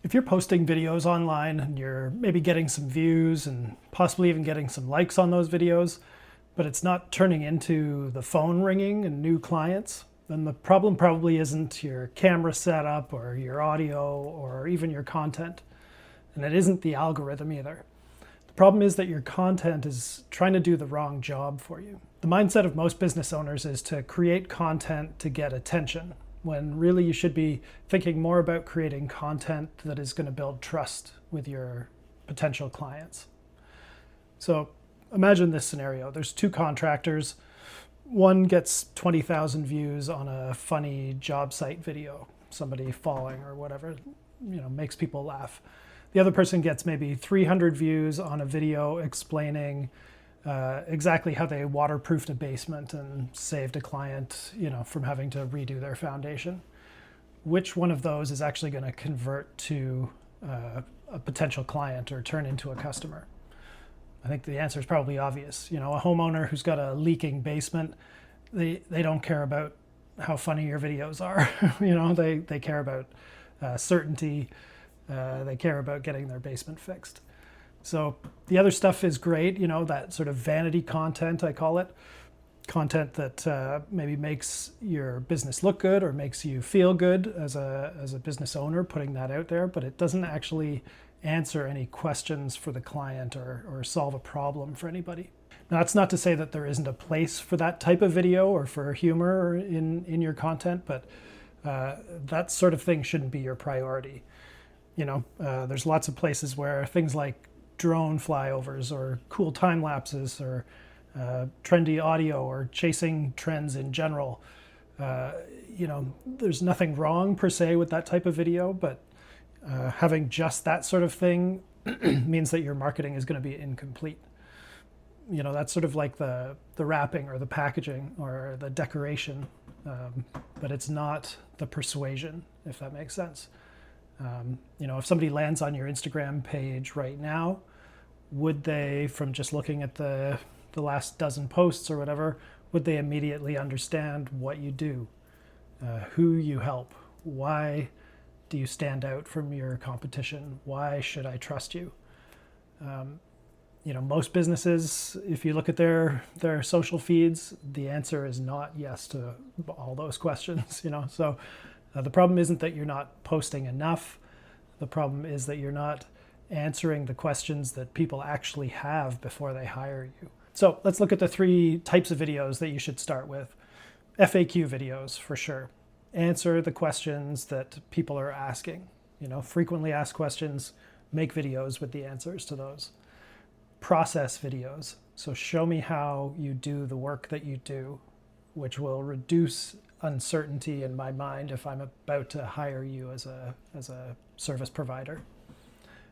If you're posting videos online and you're maybe getting some views and possibly even getting some likes on those videos, but it's not turning into the phone ringing and new clients, then the problem probably isn't your camera setup or your audio or even your content. And it isn't the algorithm either. The problem is that your content is trying to do the wrong job for you. The mindset of most business owners is to create content to get attention, when really you should be thinking more about creating content that is going to build trust with your potential clients. So imagine this scenario. There's two contractors. One gets 20,000 views on a funny job site video, somebody falling or whatever, makes people laugh. The other person gets maybe 300 views on a video explaining exactly how they waterproofed a basement and saved a client, from having to redo their foundation. Which one of those is actually going to convert to a potential client or turn into a customer? I think the answer is probably obvious. A homeowner who's got a leaking basement, they don't care about how funny your videos are. They care about certainty. They care about getting their basement fixed. So the other stuff is great, that sort of vanity content, I call it. Content that maybe makes your business look good or makes you feel good as a business owner, putting that out there, but it doesn't actually answer any questions for the client or solve a problem for anybody. Now, that's not to say that there isn't a place for that type of video or for humor in your content, but that sort of thing shouldn't be your priority. There's lots of places where things like drone flyovers or cool time lapses or trendy audio or chasing trends in general, there's nothing wrong per se with that type of video, but having just that sort of thing means that your marketing is going to be incomplete. That's sort of like the wrapping or the packaging or the decoration, but it's not the persuasion, if that makes sense. If somebody lands on your Instagram page right now, would they, from just looking at the last dozen posts or whatever, would they immediately understand what you do, who you help, why do you stand out from your competition, why should I trust you? Most businesses, if you look at their social feeds, the answer is not yes to all those questions. So the problem isn't that you're not posting enough. The problem is that you're not answering the questions that people actually have before they hire you. So let's look at the three types of videos that you should start with. FAQ videos, for sure. Answer the questions that people are asking. Frequently asked questions, make videos with the answers to those. Process videos. So show me how you do the work that you do, which will reduce uncertainty in my mind if I'm about to hire you as a service provider.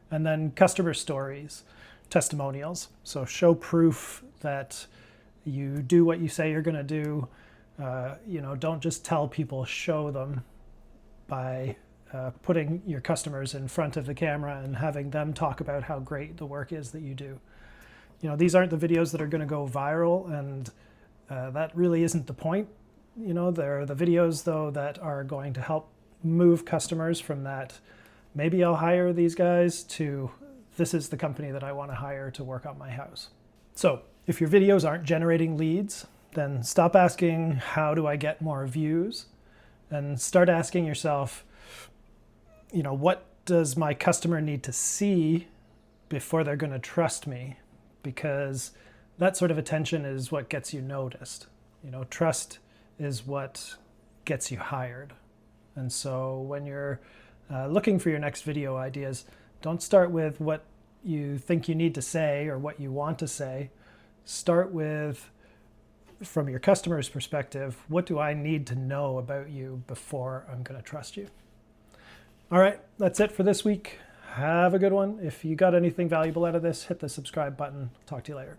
And then customer stories, testimonials. So show proof that you do what you say you're going to do. Don't just tell people, show them by putting your customers in front of the camera and having them talk about how great the work is that you do. These aren't the videos that are going to go viral, and that really isn't the point. They're the videos, though, that are going to help move customers from that, maybe I'll hire these guys, to this is the company that I want to hire to work on my house. So if your videos aren't generating leads, then stop asking, how do I get more views? And start asking yourself, what does my customer need to see before they're going to trust me? Because that sort of attention is what gets you noticed. Trust is what gets you hired. And so when you're looking for your next video ideas, don't start with what you think you need to say or what you want to say. Start with, from your customer's perspective, what do I need to know about you before I'm going to trust you? All right, that's it for this week. Have a good one. If you got anything valuable out of this, hit the subscribe button. Talk to you later.